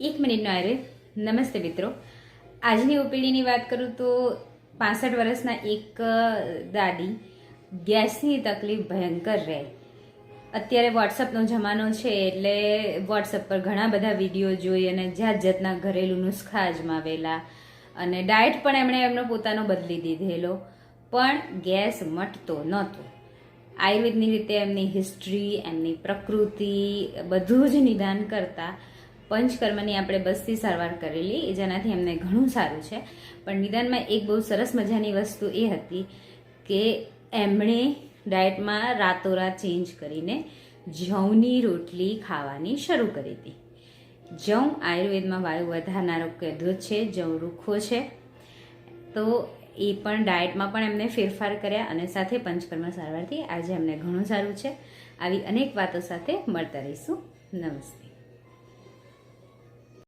એક મિનિટનો આયુર્વેદ। નમસ્તે મિત્રો, આજની ઓપીડીની વાત કરું તો 65 વર્ષના એક દાદી ગેસની તકલીફ ભયંકર રહે। અત્યારે વોટ્સઅપનો જમાનો છે એટલે વોટ્સઅપ પર ઘણા બધા વિડીયો જોઈ અને જાત જાતના ઘરેલું નુસ્ખા અજમાવેલા અને ડાયટ પણ એમણે એમનો પોતાનો બદલી દીધેલો, પણ ગેસ મટતો નહોતો। આયુર્વેદની રીતે એમની હિસ્ટ્રી, એમની પ્રકૃતિ બધું જ નિદાન કરતા પંચકર્મની આપણે બસથી સારવાર કરેલી, જેનાથી એમને ઘણું સારું છે। પણ નિદાનમાં એક બહુ સરસ મજાની વસ્તુ એ હતી કે એમણે ડાયટમાં રાતોરાત ચેન્જ કરીને જવની રોટલી ખાવાની શરૂ કરી હતી। જવ આયુર્વેદમાં વાયુ વધારનારો કીધું છે, જવ રૂખો છે, તો એ પણ ડાયટમાં પણ એમને ફેરફાર કર્યા અને સાથે પંચકર્મ સારવારથી આજે એમને ઘણું સારું છે। આવી અનેક વાતો સાથે મળતા રહીશું। નમસ્તે।